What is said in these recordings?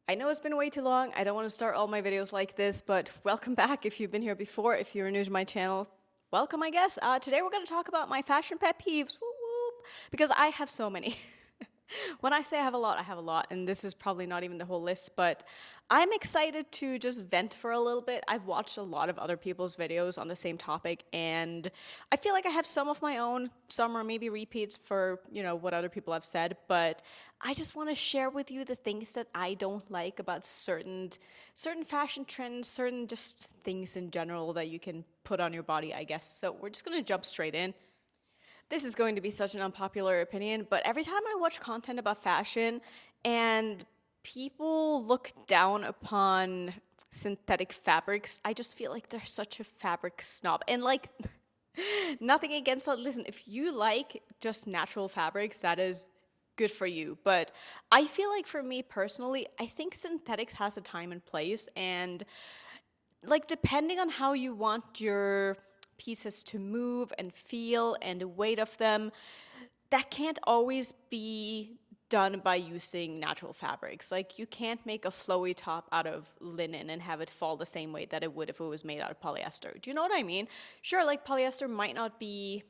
I know it's been way too long. I don't want to start all my videos like this, but welcome back if you've been here before. If you're new to my channel, welcome, I guess. Today we're going to talk about my fashion pet peeves, whoop, whoop, because I have so many. When I say I have a lot, and this is probably not even the whole list, but I'm excited to just vent for a little bit. I've watched a lot of other people's videos on the same topic, and I feel like I have some of my own, some are maybe repeats for, what other people have said, but I just want to share with you the things that I don't like about certain fashion trends, certain just things in general that you can put on your body, I guess. So we're just going to jump straight in. This is going to be such an unpopular opinion, but every time I watch content about fashion and people look down upon synthetic fabrics, I just feel like they're such a fabric snob. And like, nothing against that. Listen, if you like just natural fabrics, that is good for you. But I feel like for me personally, I think synthetics has a time and place. And like, depending on how you want your pieces to move and feel and the weight of them, that can't always be done by using natural fabrics. Like, you can't make a flowy top out of linen and have it fall the same way that it would if it was made out of polyester. Do you know what I mean? Sure, like, polyester might not be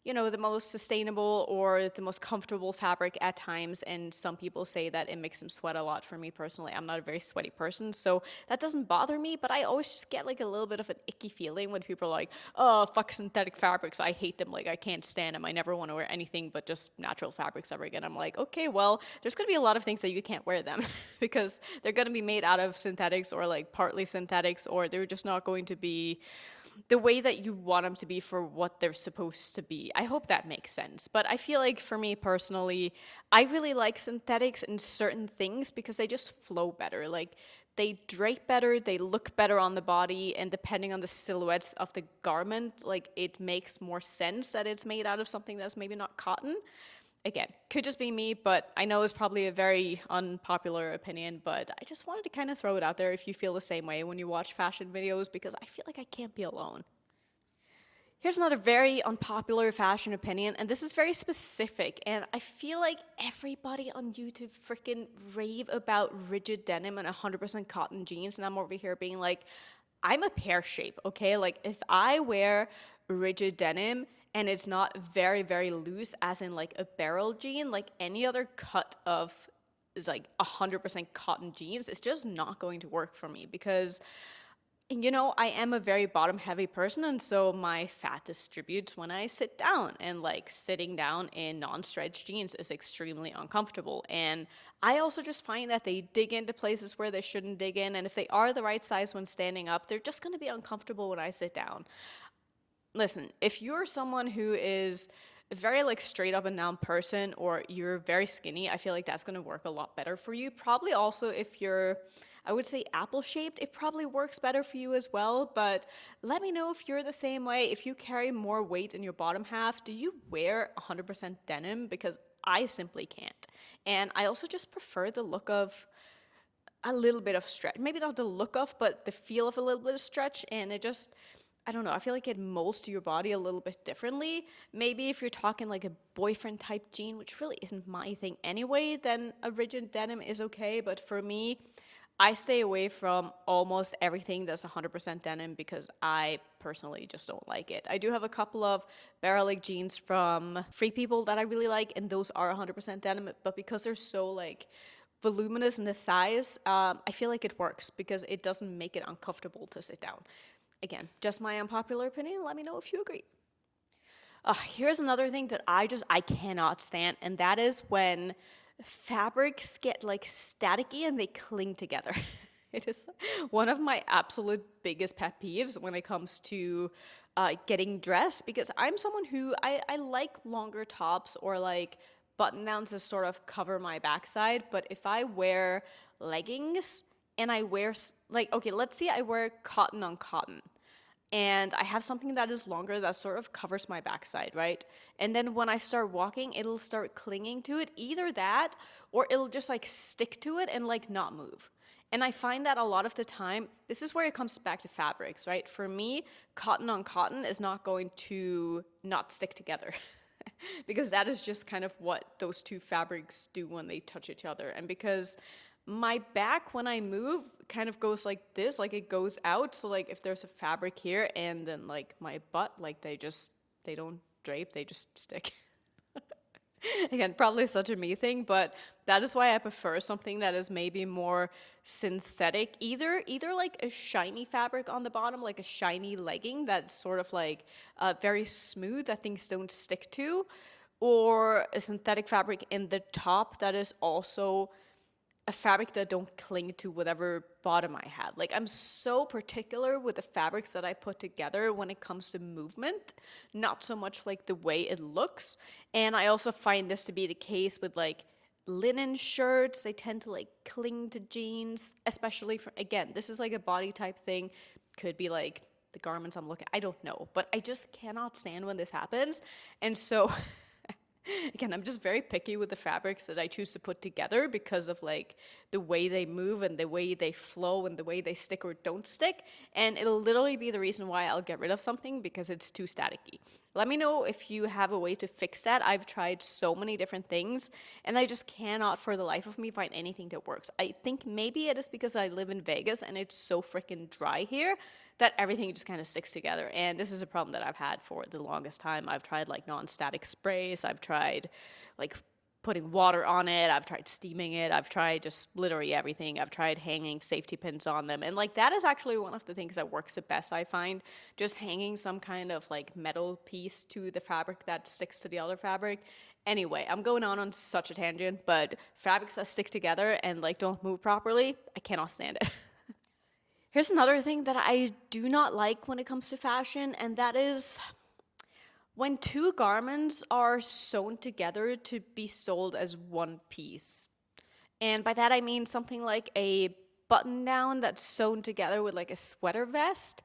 the most sustainable or the most comfortable fabric at times, and some people say that it makes them sweat a lot. For me personally, I'm not a very sweaty person, so that doesn't bother me, but I always just get like a little bit of an icky feeling when people are like, oh, fuck synthetic fabrics, I hate them, like I can't stand them, I never want to wear anything but just natural fabrics ever again. I'm like, okay, well, there's going to be a lot of things that you can't wear them because they're going to be made out of synthetics or like partly synthetics, or they're just not going to be the way that you want them to be for what they're supposed to be. I hope that makes sense. But I feel like for me personally, I really like synthetics in certain things because they just flow better. Like, they drape better, they look better on the body, and depending on the silhouettes of the garment, like, it makes more sense that it's made out of something that's maybe not cotton. Again, could just be me, but I know it's probably a very unpopular opinion, but I just wanted to kind of throw it out there if you feel the same way when you watch fashion videos, because I feel like I can't be alone. Here's another very unpopular fashion opinion, and this is very specific, and I feel like everybody on YouTube freaking rave about rigid denim and 100% cotton jeans, and I'm over here being like, I'm a pear shape, okay? Like, if I wear rigid denim and it's not very, very loose, as in like a barrel jean, like any other cut of is like 100% cotton jeans, it's just not going to work for me because I am a very bottom heavy person, and so my fat distributes when I sit down, and like sitting down in non-stretch jeans is extremely uncomfortable. And I also just find that they dig into places where they shouldn't dig in, and if they are the right size when standing up, they're just going to be uncomfortable when I sit down. Listen, if you're someone who is a very like straight up and down person, or you're very skinny, I feel like that's going to work a lot better for you. Probably also if you're, I would say, apple shaped, it probably works better for you as well. But let me know if you're the same way. If you carry more weight in your bottom half, do you wear 100% denim? Because I simply can't. And I also just prefer the look of a little bit of stretch. Maybe not the look of, but the feel of a little bit of stretch. And it just, I don't know, I feel like it molds to your body a little bit differently. Maybe if you're talking like a boyfriend type jean, which really isn't my thing anyway, then a rigid denim is okay. But for me, I stay away from almost everything that's 100% denim because I personally just don't like it. I do have a couple of barrel-leg jeans from Free People that I really like, and those are 100% denim, but because they're so like voluminous in the thighs, I feel like it works because it doesn't make it uncomfortable to sit down. Again, just my unpopular opinion. Let me know if you agree. Here's another thing that I cannot stand, and that is when fabrics get like staticky and they cling together. It is one of my absolute biggest pet peeves when it comes to getting dressed, because I'm someone who I like longer tops or like button downs to sort of cover my backside, but if I wear leggings and I wear, like, okay, let's see, I wear cotton on cotton, and I have something that is longer that sort of covers my backside, right? And then when I start walking, it'll start clinging to it. Either that, or it'll just like stick to it and like not move. And I find that a lot of the time, this is where it comes back to fabrics, right? For me, cotton on cotton is not going to not stick together. Because that is just kind of what those two fabrics do when they touch each other. And because my back when I move kind of goes like this, like it goes out. So like if there's a fabric here and then like my butt, like they don't drape, they just stick. Again, probably such a me thing, but that is why I prefer something that is maybe more synthetic. Either like a shiny fabric on the bottom, like a shiny legging that's sort of like very smooth that things don't stick to, or a synthetic fabric in the top that is also a fabric that don't cling to whatever bottom I had. Like I'm so particular with the fabrics that I put together when it comes to movement, not so much like the way it looks. And I also find this to be the case with like linen shirts. They tend to like cling to jeans, especially for, again, this is like a body type thing. Could be like the garments I'm looking, I don't know, but I just cannot stand when this happens. And so again, I'm just very picky with the fabrics that I choose to put together because of like the way they move and the way they flow and the way they stick or don't stick. And it'll literally be the reason why I'll get rid of something because it's too staticky. Let me know if you have a way to fix that. I've tried so many different things and I just cannot for the life of me find anything that works. I think maybe it is because I live in Vegas and it's so freaking dry here that everything just kind of sticks together. And this is a problem that I've had for the longest time. I've tried like non-static sprays. I've tried like putting water on it. I've tried steaming it. I've tried just literally everything. I've tried hanging safety pins on them. And like that is actually one of the things that works the best, I find. Just hanging some kind of like metal piece to the fabric that sticks to the other fabric. Anyway, I'm going on such a tangent, but fabrics that stick together and like don't move properly, I cannot stand it. Here's another thing that I do not like when it comes to fashion, and that is when two garments are sewn together to be sold as one piece. And by that I mean something like a button down that's sewn together with like a sweater vest.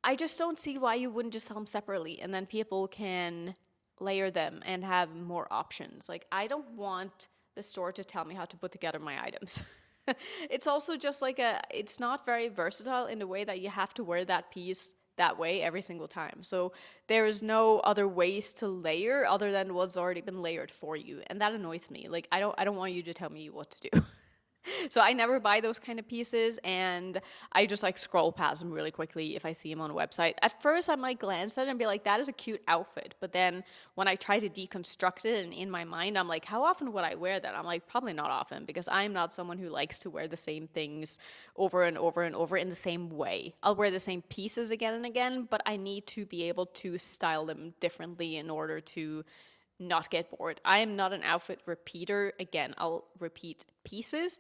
I just don't see why you wouldn't just sell them separately and then people can layer them and have more options. Like I don't want the store to tell me how to put together my items. It's also just like it's not very versatile in the way that you have to wear that piece that way every single time. So there is no other ways to layer other than what's already been layered for you. And that annoys me. Like I don't want you to tell me what to do. So I never buy those kind of pieces, and I just like scroll past them really quickly if I see them on a website. At first I might glance at it and be like, that is a cute outfit. But then when I try to deconstruct it and in my mind, I'm like, how often would I wear that? I'm like, probably not often, because I'm not someone who likes to wear the same things over and over and over in the same way. I'll wear the same pieces again and again, but I need to be able to style them differently in order to not get bored. I am not an outfit repeater. Again, I'll repeat pieces,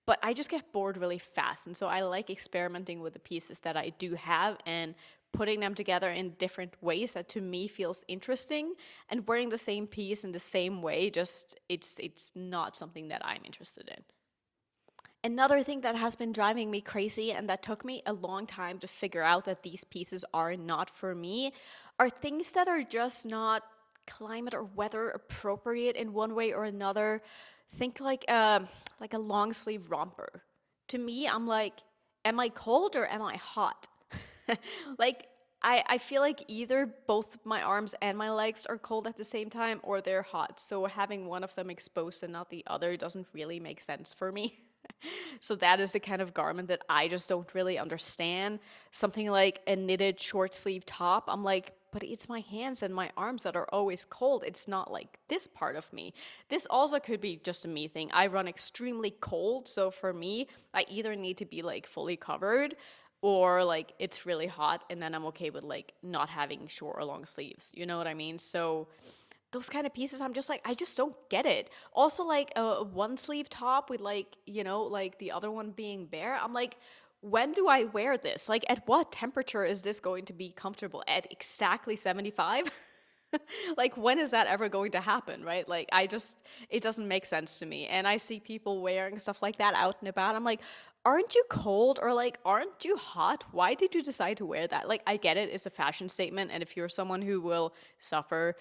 but I just get bored really fast. And so I like experimenting with the pieces that I do have and putting them together in different ways that to me feels interesting. And wearing the same piece in the same way, just it's not something that I'm interested in. Another thing that has been driving me crazy and that took me a long time to figure out that these pieces are not for me are things that are just not climate or weather appropriate in one way or another. Think like a long sleeve romper. To me, I'm like, am I cold or am I hot? Like I feel like either both my arms and my legs are cold at the same time or they're hot. So having one of them exposed and not the other doesn't really make sense for me. So that is the kind of garment that I just don't really understand. Something like a knitted short sleeve top, I'm like, but it's my hands and my arms that are always cold. It's not like this part of me. This also could be just a me thing. I run extremely cold, so for me, I either need to be like fully covered or like it's really hot and then I'm okay with like not having short or long sleeves. You know what I mean? So those kind of pieces, I'm just like, I just don't get it. Also like a one sleeve top with like, you know, like the other one being bare. I'm like, when do I wear this? Like at what temperature is this going to be comfortable? At exactly 75? Like when is that ever going to happen, right? Like it doesn't make sense to me. And I see people wearing stuff like that out and about. I'm like, aren't you cold or like, aren't you hot? Why did you decide to wear that? Like, I get it, it's a fashion statement. And if you're someone who will suffer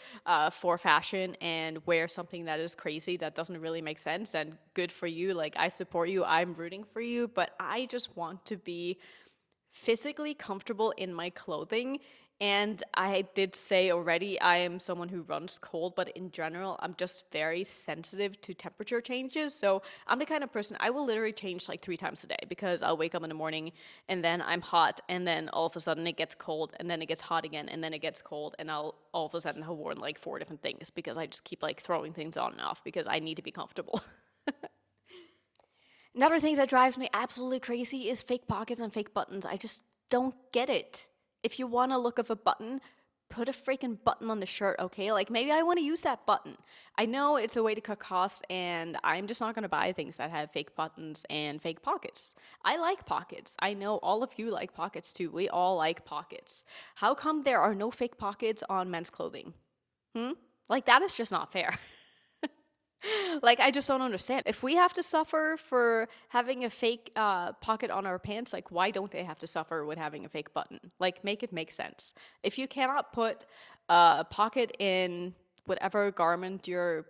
for fashion and wear something that is crazy, that doesn't really make sense, and good for you. Like, I support you, I'm rooting for you, but I just want to be physically comfortable in my clothing And I did say already, I am someone who runs cold, but in general, I'm just very sensitive to temperature changes. So I'm the kind of person, I will literally change like 3 times a day because I'll wake up in the morning and then I'm hot, and then all of a sudden it gets cold, and then it gets hot again, and then it gets cold, and I'll all of a sudden have worn like 4 different things because I just keep like throwing things on and off because I need to be comfortable. Another thing that drives me absolutely crazy is fake pockets and fake buttons. I just don't get it. If you want to look of a button, put a freaking button on the shirt, okay? Like, maybe I want to use that button. I know it's a way to cut costs, and I'm just not going to buy things that have fake buttons and fake pockets. I like pockets. I know all of you like pockets too. We all like pockets. How come there are no fake pockets on men's clothing? Like, that is just not fair. Like, I just don't understand. If we have to suffer for having a fake pocket on our pants, like, why don't they have to suffer with having a fake button? Like, make it make sense. If you cannot put a pocket in whatever garment you're,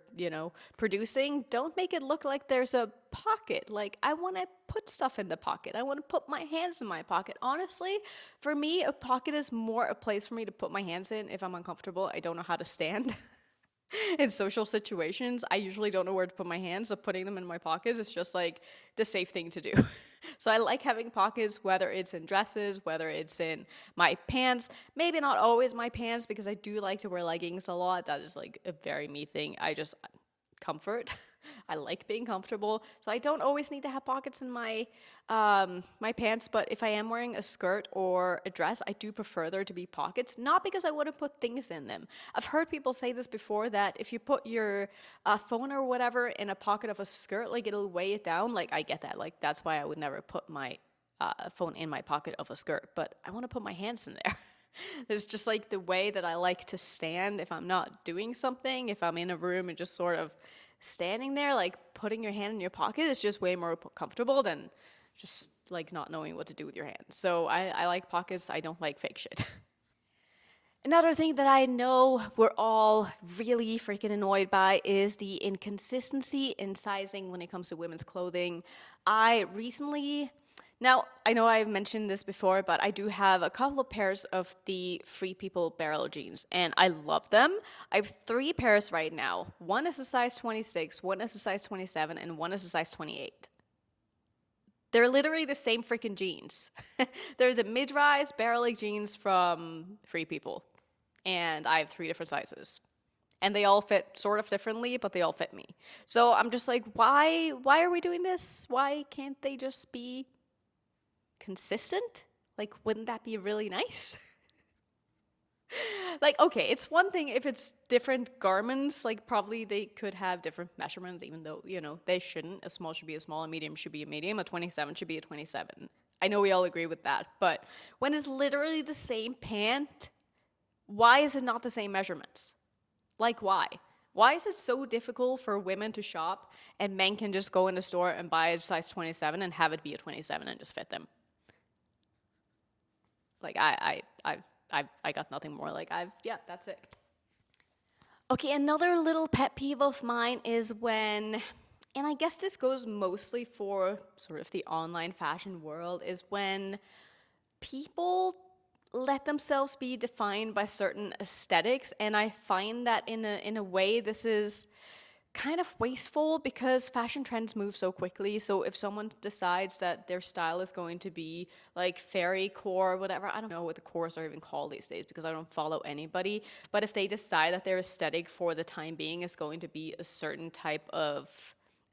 producing, don't make it look like there's a pocket. Like, I want to put stuff in the pocket. I want to put my hands in my pocket. Honestly, for me, a pocket is more a place for me to put my hands in if I'm uncomfortable. I don't know how to stand. In social situations, I usually don't know where to put my hands, so putting them in my pockets is just like the safe thing to do. So I like having pockets, whether it's in dresses, whether it's in my pants. Maybe not always my pants, because I do like to wear leggings a lot. That is like a very me thing. Comfort. I like being comfortable, so I don't always need to have pockets in my my pants. But if I am wearing a skirt or a dress, I do prefer there to be pockets. Not because I want to put things in them. I've heard people say this before, that if you put your phone or whatever in a pocket of a skirt, like, it'll weigh it down. Like, I get that. Like, that's why I would never put my phone in my pocket of a skirt. But I want to put my hands in there. It's just like the way that I like to stand if I'm not doing something. If I'm in a room and just sort of standing there, like, putting your hand in your pocket is just way more comfortable than just like not knowing what to do with your hands. So I like pockets. I don't like fake shit. Another thing that I know we're all really freaking annoyed by is the inconsistency in sizing when it comes to women's clothing. Now, I know I've mentioned this before, but I do have a couple of pairs of the Free People barrel jeans, and I love them. I have 3 pairs right now. One is a size 26, one is a size 27, and one is a size 28. They're literally the same freaking jeans. They're the mid-rise barrel leg jeans from Free People, and I have 3 different sizes. And they all fit sort of differently, but they all fit me. So I'm just like, why are we doing this? Why can't they just be consistent? Like, wouldn't that be really nice? Like, okay, it's one thing if it's different garments, like, probably they could have different measurements, even though, they shouldn't. A small should be a small, a medium should be a medium, a 27 should be a 27. I know we all agree with that, but when it's literally the same pant, why is it not the same measurements? Like, why? Why is it so difficult for women to shop and men can just go in the store and buy a size 27 and have it be a 27 and just fit them? Like, I got nothing more. Like, that's it. Okay, another little pet peeve of mine is when, and I guess this goes mostly for sort of the online fashion world, is when people let themselves be defined by certain aesthetics. And I find that in a way this is kind of wasteful because fashion trends move so quickly. So if someone decides that their style is going to be like fairy core, whatever, I don't know what the cores are even called these days because I don't follow anybody. But if they decide that their aesthetic for the time being is going to be a certain type of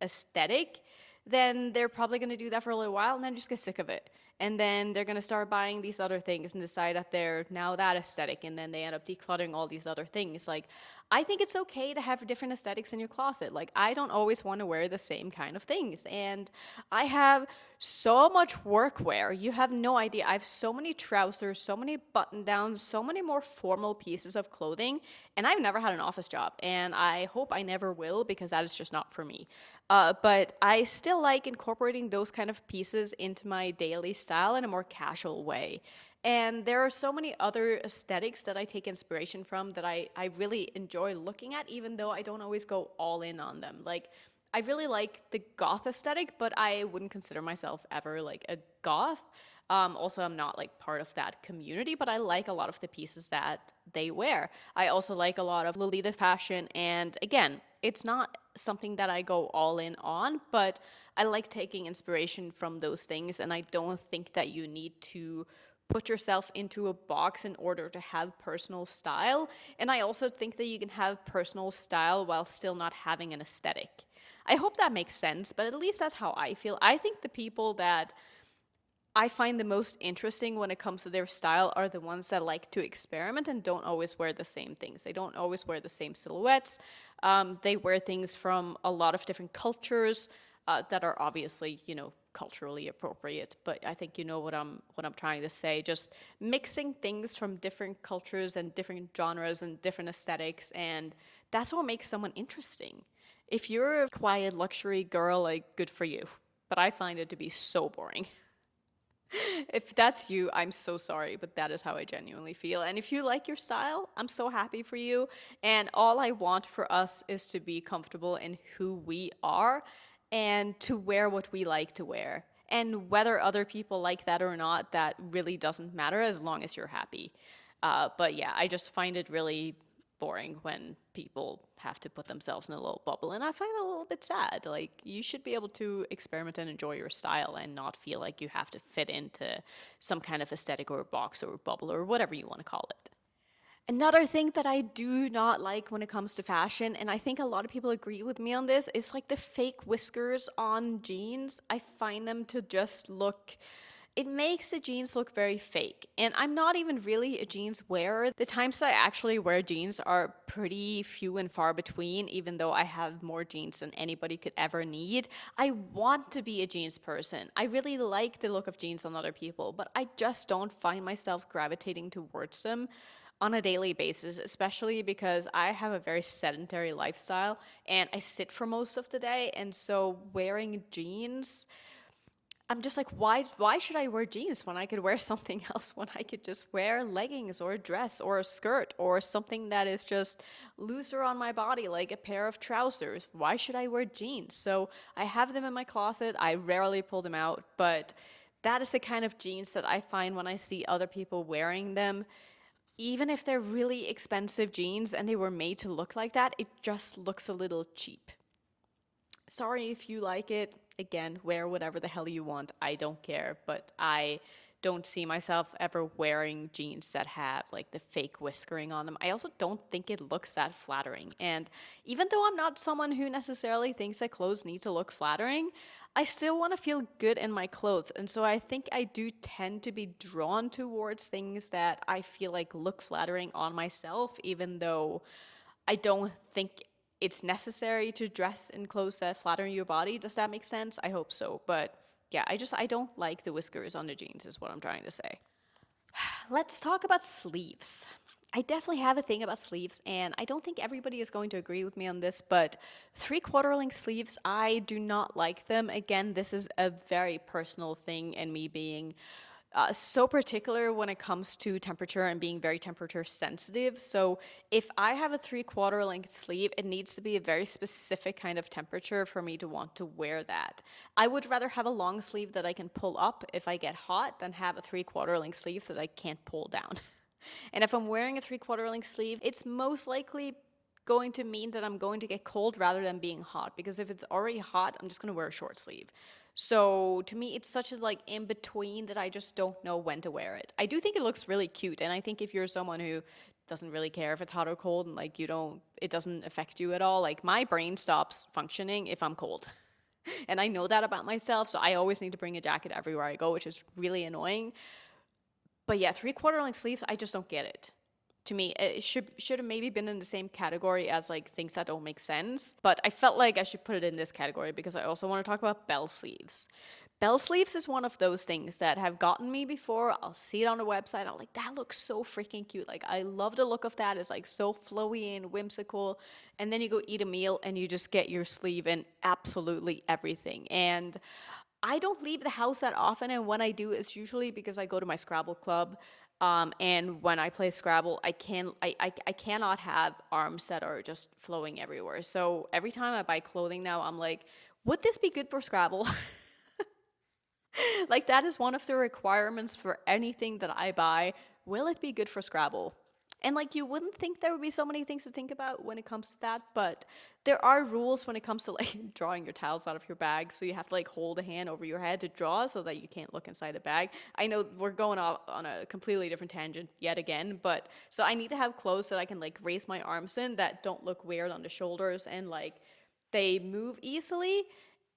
aesthetic, then they're probably going to do that for a little while and then just get sick of it. And then they're going to start buying these other things and decide that they're now that aesthetic, and then they end up decluttering all these other things. Like, I think it's okay to have different aesthetics in your closet. Like, I don't always want to wear the same kind of things. And I have so much workwear. You have no idea. I have so many trousers, so many button-downs, so many more formal pieces of clothing. And I've never had an office job. And I hope I never will because that is just not for me. But I still like incorporating those kind of pieces into my daily style in a more casual way. And there are so many other aesthetics that I take inspiration from that I really enjoy looking at, even though I don't always go all in on them. Like, I really like the goth aesthetic, but I wouldn't consider myself ever like a goth. Also, I'm not like part of that community, but I like a lot of the pieces that they wear. I also like a lot of Lolita fashion, and again, it's not something that I go all in on, but I like taking inspiration from those things, and I don't think that you need to put yourself into a box in order to have personal style. And I also think that you can have personal style while still not having an aesthetic. I hope that makes sense, but at least that's how I feel. I think the people that I find the most interesting when it comes to their style are the ones that like to experiment and don't always wear the same things. They don't always wear the same silhouettes. They wear things from a lot of different cultures that are obviously, culturally appropriate. But I think you know what I'm trying to say. Just mixing things from different cultures and different genres and different aesthetics, and that's what makes someone interesting. If you're a quiet luxury girl, like, good for you. But I find it to be so boring. If that's you, I'm so sorry, but that is how I genuinely feel. And if you like your style, I'm so happy for you. And all I want for us is to be comfortable in who we are and to wear what we like to wear. And whether other people like that or not, that really doesn't matter as long as you're happy. But yeah, I just find it really boring when people have to put themselves in a little bubble, and I find it a little bit sad. Like, you should be able to experiment and enjoy your style and not feel like you have to fit into some kind of aesthetic or box or bubble or whatever you want to call it. Another thing that I do not like when it comes to fashion, and I think a lot of people agree with me on this, is like the fake whiskers on jeans. I find them to just look, it makes the jeans look very fake. And I'm not even really a jeans wearer. The times that I actually wear jeans are pretty few and far between, even though I have more jeans than anybody could ever need. I want to be a jeans person. I really like the look of jeans on other people, but I just don't find myself gravitating towards them on a daily basis, especially because I have a very sedentary lifestyle and I sit for most of the day. And so wearing jeans, I'm just like, why should I wear jeans when I could wear something else, when I could just wear leggings or a dress or a skirt or something that is just looser on my body, like a pair of trousers? Why should I wear jeans? So I have them in my closet. I rarely pull them out, but that is the kind of jeans that I find when I see other people wearing them. Even if they're really expensive jeans and they were made to look like that, it just looks a little cheap. Sorry if you like it. Again, wear whatever the hell you want. I don't care. But I don't see myself ever wearing jeans that have like the fake whiskering on them. I also don't think it looks that flattering. And even though I'm not someone who necessarily thinks that clothes need to look flattering, I still want to feel good in my clothes. And so I think I do tend to be drawn towards things that I feel like look flattering on myself, even though I don't think it's necessary to dress in clothes that flatter your body. Does that make sense? I hope so. But yeah, I don't like the whiskers on the jeans is what I'm trying to say. Let's talk about sleeves. I definitely have a thing about sleeves, and I don't think everybody is going to agree with me on this, but 3/4 length sleeves, I do not like them. Again, this is a very personal thing, and me being so particular when it comes to temperature and being very temperature sensitive. So if I have a 3/4 length sleeve, it needs to be a very specific kind of temperature for me to want to wear that. I would rather have a long sleeve that I can pull up if I get hot than have a 3/4 length sleeve that I can't pull down. And if I'm wearing a 3/4 length sleeve, it's most likely going to mean that I'm going to get cold rather than being hot, because if it's already hot, I'm just going to wear a short sleeve. So to me, it's such a like in between that I just don't know when to wear it. I do think it looks really cute, and I think if you're someone who doesn't really care if it's hot or cold and like it doesn't affect you at all, like my brain stops functioning if I'm cold. And I know that about myself, so I always need to bring a jacket everywhere I go, which is really annoying. But yeah, 3/4 length sleeves, I just don't get it. To me, it should have maybe been in the same category as like things that don't make sense. But I felt like I should put it in this category because I also want to talk about bell sleeves. Bell sleeves is one of those things that have gotten me before. I'll see it on a website. I'm like, that looks so freaking cute. Like, I love the look of that. It's like so flowy and whimsical. And then you go eat a meal and you just get your sleeve in absolutely everything. And I don't leave the house that often, and when I do, it's usually because I go to my Scrabble club. And when I play Scrabble, I cannot have arms that are just flowing everywhere. So every time I buy clothing now, I'm like, would this be good for Scrabble? Like, that is one of the requirements for anything that I buy. Will it be good for Scrabble? And like, you wouldn't think there would be so many things to think about when it comes to that, but there are rules when it comes to like drawing your tiles out of your bag. So you have to like hold a hand over your head to draw so that you can't look inside the bag. I know we're going off on a completely different tangent yet again, but so I need to have clothes that I can like raise my arms in that don't look weird on the shoulders and like they move easily.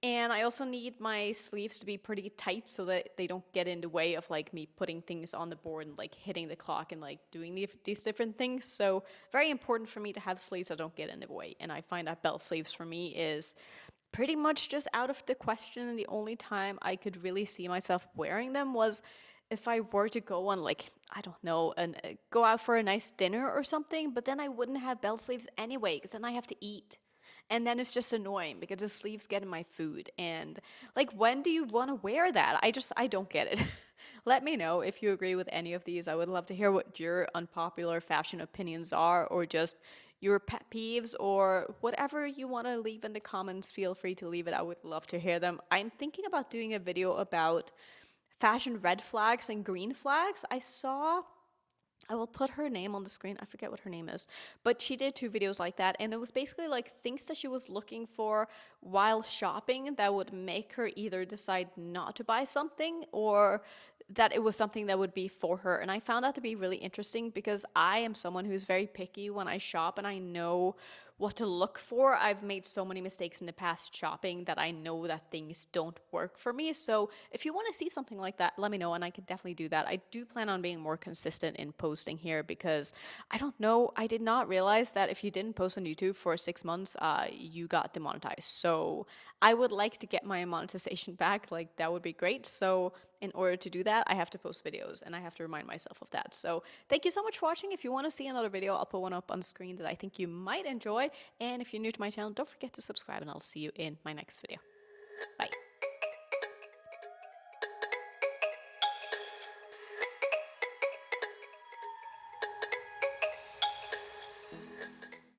And I also need my sleeves to be pretty tight so that they don't get in the way of like me putting things on the board and like hitting the clock and like doing these different things. So very important for me to have sleeves that don't get in the way. And I find that belt sleeves for me is pretty much just out of the question. And the only time I could really see myself wearing them was if I were to go on like, I don't know, and go out for a nice dinner or something, but then I wouldn't have belt sleeves anyway because then I have to eat. And then it's just annoying because the sleeves get in my food. And like, when do you want to wear that? I don't get it. Let me know if you agree with any of these. I would love to hear what your unpopular fashion opinions are, or just your pet peeves, or whatever you want to leave in the comments. Feel free to leave it. I would love to hear them. I'm thinking about doing a video about fashion red flags and green flags. I will put her name on the screen. I forget what her name is. But she did 2 videos like that. And it was basically like things that she was looking for while shopping that would make her either decide not to buy something or that it was something that would be for her. And I found that to be really interesting because I am someone who's very picky when I shop and I know what to look for. I've made so many mistakes in the past shopping that I know that things don't work for me. So if you want to see something like that, let me know and I could definitely do that. I do plan on being more consistent in posting here because I don't know, I did not realize that if you didn't post on YouTube for 6 months, you got demonetized. So I would like to get my monetization back. Like, that would be great. So in order to do that, I have to post videos and I have to remind myself of that. So thank you so much for watching. If you want to see another video, I'll put one up on the screen that I think you might enjoy. And if you're new to my channel, don't forget to subscribe and I'll see you in my next video. Bye.